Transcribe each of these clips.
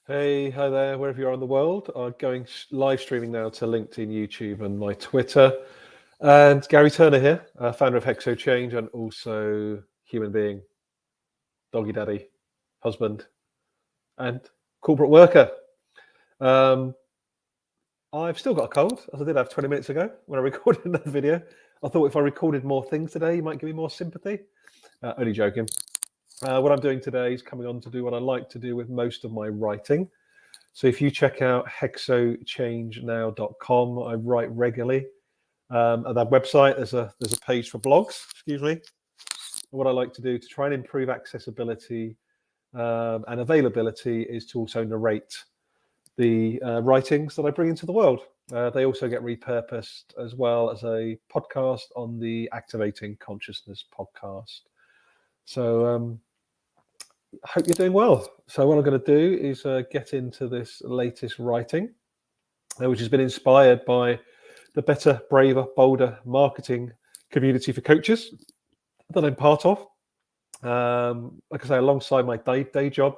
Hey, hi there, wherever you are in the world. I'm going live streaming now to LinkedIn, YouTube, and my Twitter. And Gary Turner here, founder of Hexo Change and also human being, doggy daddy, husband, and corporate worker. Um, I've still got a cold, as I did have 20 minutes ago when I recorded another video. I thought if I recorded more things today, you might give me more sympathy. Only joking. What I'm doing today is coming on to do what I like to do with most of my writing. So if you check out hexochangenow.com, I write regularly. At that website, there's a page for blogs. Excuse me. What I like to do to try and improve accessibility and availability is to also narrate the writings that I bring into the world. They also get repurposed as well as a podcast on the Activating Consciousness podcast. So I hope you're doing well. So what I'm going to do is get into this latest writing, which has been inspired by the Better, Braver, Bolder marketing community for coaches that I'm part of. Like I say, alongside my day job,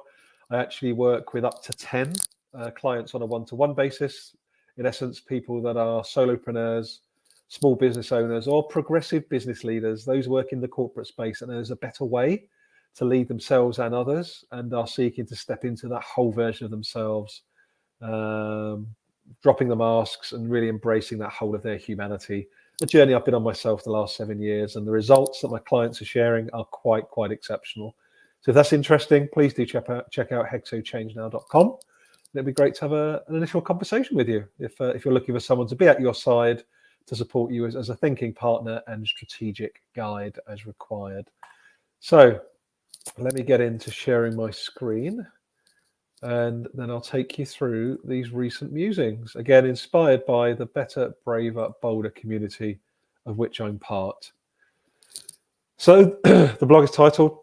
I actually work with up to 10 clients on a one-to-one basis. In essence, people that are solopreneurs, small business owners, or progressive business leaders, those work in the corporate space, and there's a better way to lead themselves and others, and are seeking to step into that whole version of themselves, dropping the masks and really embracing that whole of their humanity. The journey I've been on myself the last 7 years, and the results that my clients are sharing are quite exceptional. So if that's interesting, please do check out hexochangenow.com. It'd be great to have an initial conversation with you if you're looking for someone to be at your side to support you as a thinking partner and strategic guide as required. So let me get into sharing my screen, and then I'll take you through these recent musings, again inspired by the Better, Braver, Bolder community of which I'm part. So the blog is titled,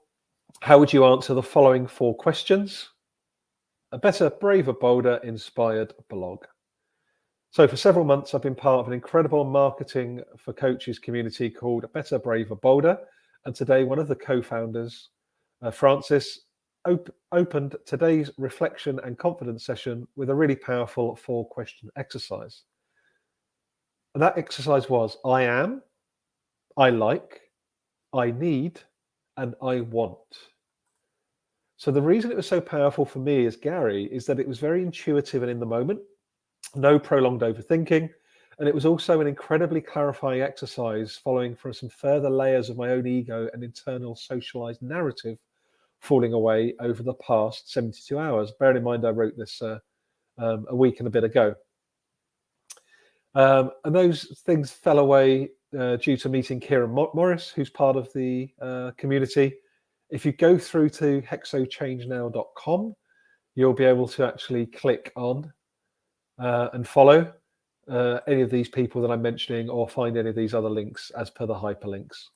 How Would You Answer the Following 4 Questions? A Better, Braver, Bolder inspired blog. So for several months, I've been part of an incredible marketing for coaches community called Better, Braver, Bolder. And today, one of the co-founders, Francis, opened today's reflection and confidence session with a really powerful 4-question exercise. And that exercise was, I am, I like, I need, and I want. So the reason it was so powerful for me as Gary is that it was very intuitive and in the moment, no prolonged overthinking. And it was also an incredibly clarifying exercise following from some further layers of my own ego and internal socialized narrative falling away over the past 72 hours. Bearing in mind, I wrote this a week and a bit ago. And those things fell away due to meeting Kieran Morris, who's part of the community. If you go through to hexochangenow.com, you'll be able to actually click on and follow any of these people that I'm mentioning, or find any of these other links as per the hyperlinks.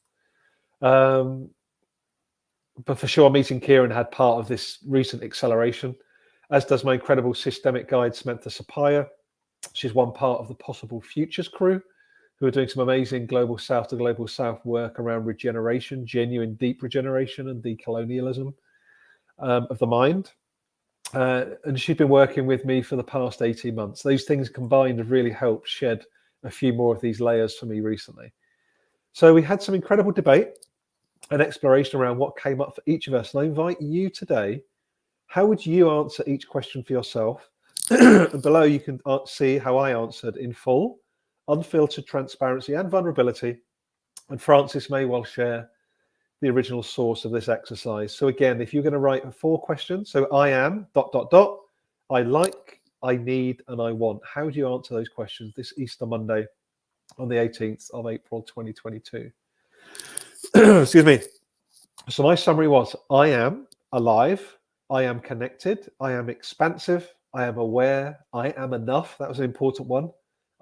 But for sure, meeting Kieran had part of this recent acceleration, as does my incredible systemic guide, Samantha Sapaya. She's one part of the Possible Futures crew, who are doing some amazing global south to global south work around regeneration, genuine deep regeneration and decolonialism of the mind. And she's been working with me for the past 18 months. Those things combined have really helped shed a few more of these layers for me recently. So we had some incredible debate and exploration around what came up for each of us. And I invite you today, how would you answer each question for yourself? And below you can see how I answered in full, unfiltered transparency and vulnerability. And Francis may well share the original source of this exercise. So again, if you're going to write 4 questions, so I am, ... I like, I need, and I want. How do you answer those questions this Easter Monday on the 18th of April, 2022? Excuse me. So my summary was, I am alive, I am connected, I am expansive, I am aware, I am enough. That was an important one.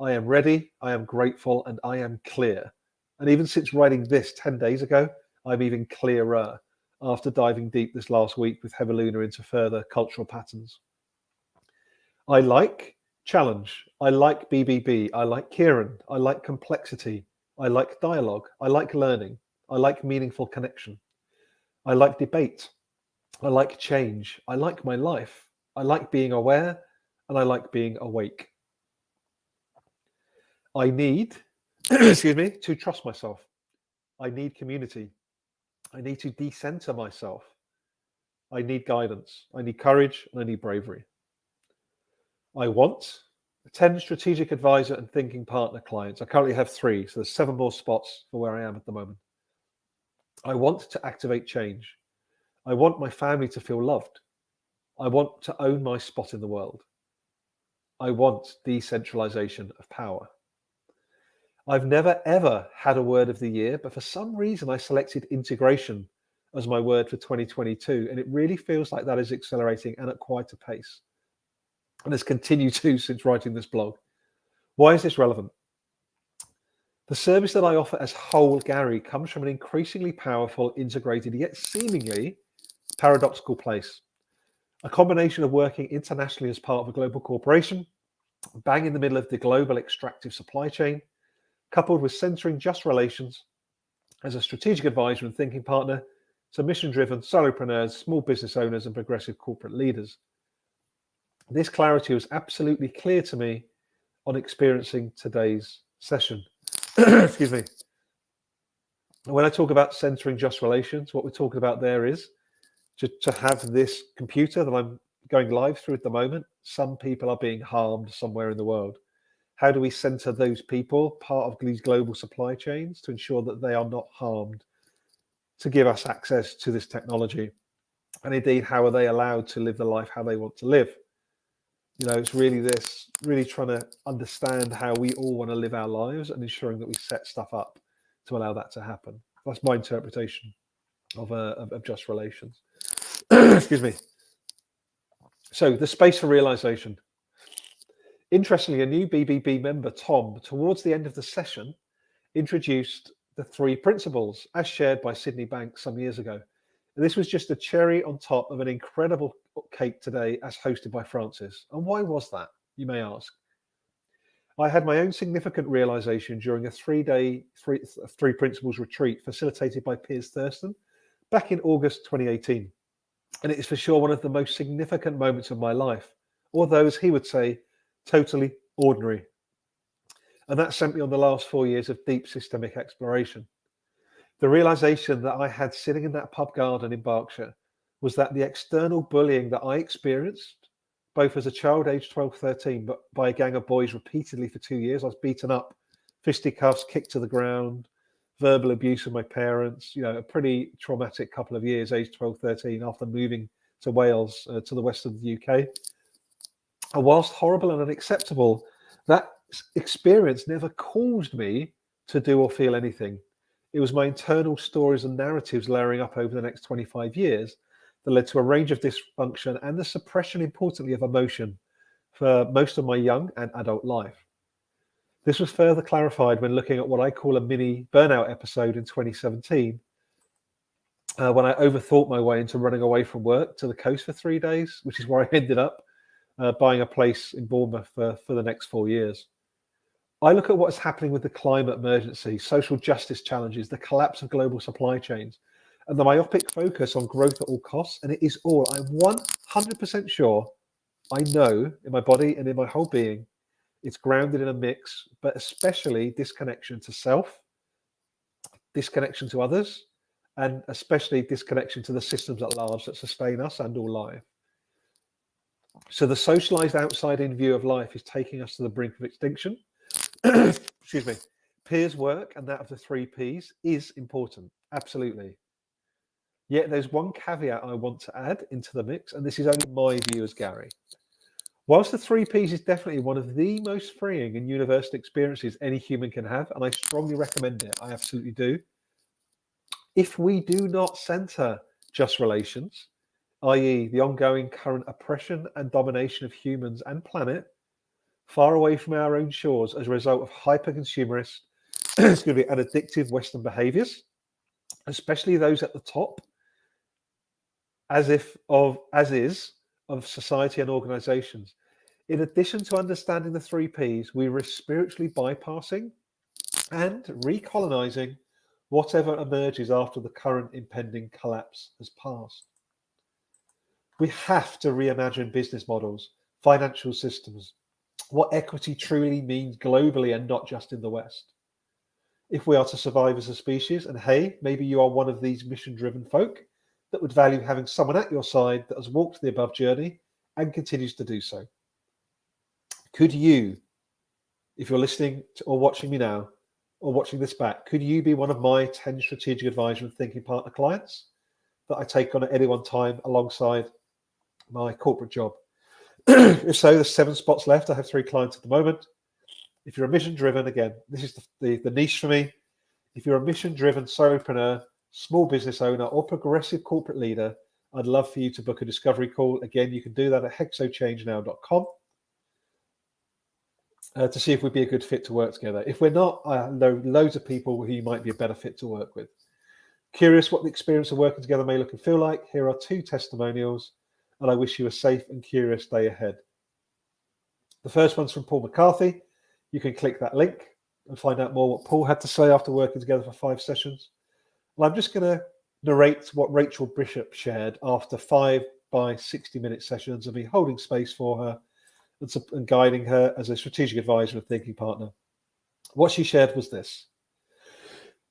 I am ready, I am grateful, and I am clear. And even since writing this 10 days ago, I'm even clearer after diving deep this last week with Heveluna into further cultural patterns. I like challenge. I like BBB. I like Kieran. I like complexity. I like dialogue. I like learning. I like meaningful connection. I like debate. I like change. I like my life. I like being aware, and I like being awake. I need, excuse me, to trust myself. I need community. I need to decenter myself. I need guidance. I need courage, and I need bravery. I want 10 strategic advisor and thinking partner clients. I currently have 3, so there's 7 more spots for where I am at the moment. I want to activate change. I want my family to feel loved. I want to own my spot in the world. I want decentralization of power. I've never ever had a word of the year, but for some reason I selected integration as my word for 2022, and it really feels like that is accelerating and at quite a pace, and has continued to since writing this blog. Why is this relevant? The service that I offer as Whole Gary comes from an increasingly powerful, integrated, yet seemingly paradoxical place. A combination of working internationally as part of a global corporation, bang in the middle of the global extractive supply chain, coupled with centering just relations as a strategic advisor and thinking partner to mission-driven solopreneurs, small business owners, and progressive corporate leaders. This clarity was absolutely clear to me on experiencing today's session. Excuse me. When I talk about centering just relations, what we're talking about there is to have this computer that I'm going live through at the moment. Some people are being harmed somewhere in the world. How do we center those people, part of these global supply chains, to ensure that they are not harmed, to give us access to this technology? And indeed, how are they allowed to live the life how they want to live? You know, it's really trying to understand how we all want to live our lives and ensuring that we set stuff up to allow that to happen. That's my interpretation of just relations. Excuse me. So the space for realization. Interestingly, a new BBB member, Tom, towards the end of the session, introduced the 3 principles as shared by Sydney Banks some years ago. And this was just a cherry on top of an incredible cake today as hosted by Francis. And why was that, you may ask? I had my own significant realization during a 3-day 3 principles retreat facilitated by Piers Thurston back in August 2018. And it is for sure one of the most significant moments of my life, or those he would say, totally ordinary. And that sent me on the last 4 years of deep systemic exploration. The realization that I had sitting in that pub garden in Berkshire was that the external bullying that I experienced, both as a child aged 12, 13, but by a gang of boys repeatedly for 2 years, I was beaten up, fisticuffs, kicked to the ground, verbal abuse of my parents, a pretty traumatic couple of years, aged 12, 13, after moving to Wales, to the west of the UK. And whilst horrible and unacceptable, that experience never caused me to do or feel anything. It was my internal stories and narratives layering up over the next 25 years that led to a range of dysfunction and the suppression, importantly, of emotion for most of my young and adult life. This was further clarified when looking at what I call a mini burnout episode in 2017, when I overthought my way into running away from work to the coast for 3 days, which is where I ended up buying a place in Bournemouth for the next 4 years. I look at what's happening with the climate emergency, social justice challenges, the collapse of global supply chains, and the myopic focus on growth at all costs. And it is all, I'm 100% sure, I know in my body and in my whole being, it's grounded in a mix, but especially disconnection to self, disconnection to others, and especially disconnection to the systems at large that sustain us and all life. So the socialized outside-in view of life is taking us to the brink of extinction. Excuse me. Piers' work and that of the 3 Ps is important, absolutely. Yet there's one caveat I want to add into the mix, and this is only my view as Gary. Whilst the 3 Ps is definitely one of the most freeing and universal experiences any human can have, and I strongly recommend it, I absolutely do. If we do not center just relations, i.e. the ongoing current oppression and domination of humans and planet, far away from our own shores as a result of hyper-consumerist and addictive Western behaviors, especially those at the top, as is of society and organizations. In addition to understanding the 3 Ps, we risk spiritually bypassing and recolonizing whatever emerges after the current impending collapse has passed. We have to reimagine business models, financial systems, what equity truly means globally and not just in the West. If we are to survive as a species, and hey, maybe you are one of these mission-driven folk that would value having someone at your side that has walked the above journey and continues to do so. Could you, if you're listening to, or watching me now, or watching this back, could you be one of my 10 strategic advisor and thinking partner clients that I take on at any one time alongside my corporate job? If so, there's 7 spots left. I have 3 clients at the moment. If you're a mission-driven, again, this is the niche for me. If you're a mission-driven solopreneur, small business owner, or progressive corporate leader, I'd love for you to book a discovery call. Again, you can do that at hexochangenow.com to see if we'd be a good fit to work together. If we're not, I know loads of people who you might be a better fit to work with. Curious what the experience of working together may look and feel like? Here are 2 testimonials, and I wish you a safe and curious day ahead. The first one's from Paul McCarthy. You can click that link and find out more what Paul had to say after working together for 5 sessions. Well, I'm just going to narrate what Rachel Bishop shared after 5 by 60-minute sessions of me holding space for her and guiding her as a strategic advisor and thinking partner. What she shared was this: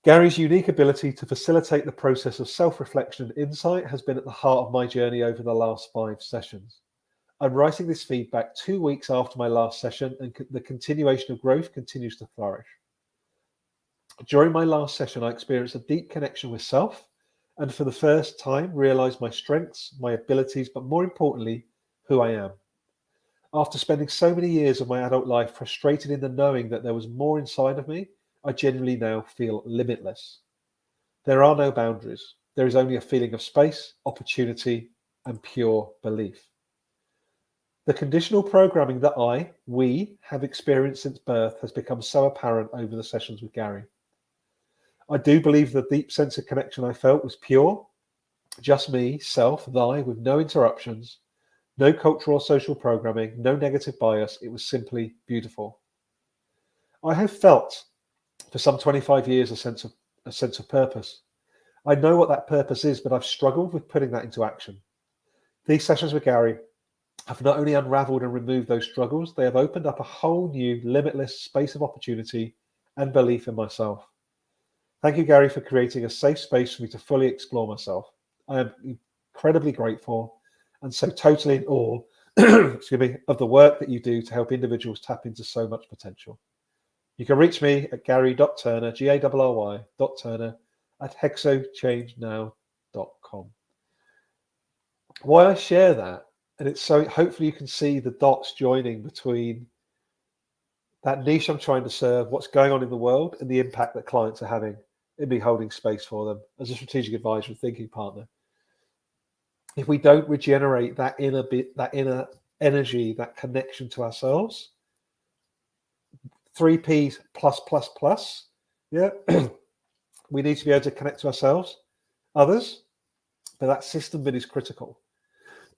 Gary's unique ability to facilitate the process of self-reflection and insight has been at the heart of my journey over the last 5 sessions. I'm writing this feedback 2 weeks after my last session, and the continuation of growth continues to flourish. During my last session, I experienced a deep connection with self, and for the first time realized my strengths, my abilities, but more importantly, who I am. After spending so many years of my adult life frustrated in the knowing that there was more inside of me, I genuinely now feel limitless. There are no boundaries. There is only a feeling of space, opportunity, and pure belief. The conditional programming that we have experienced since birth has become so apparent over the sessions with Gary. I do believe the deep sense of connection I felt was pure, just me, self, thy, with no interruptions, no cultural or social programming, no negative bias. It was simply beautiful. I have felt for some 25 years a sense of purpose. I know what that purpose is, but I've struggled with putting that into action. These sessions with Gary have not only unraveled and removed those struggles, they have opened up a whole new, limitless space of opportunity and belief in myself. Thank you, Gary, for creating a safe space for me to fully explore myself. I am incredibly grateful and so totally in awe of the work that you do to help individuals tap into so much potential. You can reach me at gary.turner, Garry.turner at hexochangenow.com. Why I share that, and it's so hopefully you can see the dots joining between that niche I'm trying to serve, what's going on in the world, and the impact that clients are having in me holding space for them as a strategic advisor and thinking partner. If we don't regenerate that inner energy, that connection to ourselves, 3 Ps plus, yeah, we need to be able to connect to ourselves, others, but that system bit is critical.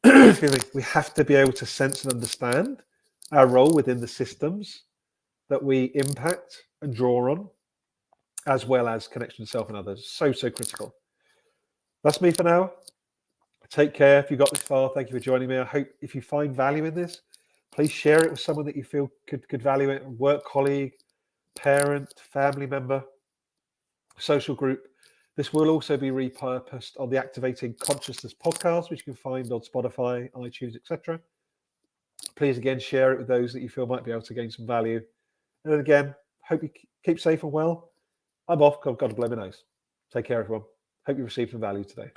Excuse me. We have to be able to sense and understand our role within the systems that we impact and draw on, as well as connection to self and others. So critical. That's me for now. Take care. If you got this far, thank you for joining me. I hope if you find value in this, please share it with someone that you feel could value it, a work colleague, parent, family member, social group. This will also be repurposed on the Activating Consciousness podcast, which you can find on Spotify, iTunes, etc. Please again share it with those that you feel might be able to gain some value. And then again, hope you keep safe and well. I'm off. God bless my nose. Take care, everyone. Hope you received some value today.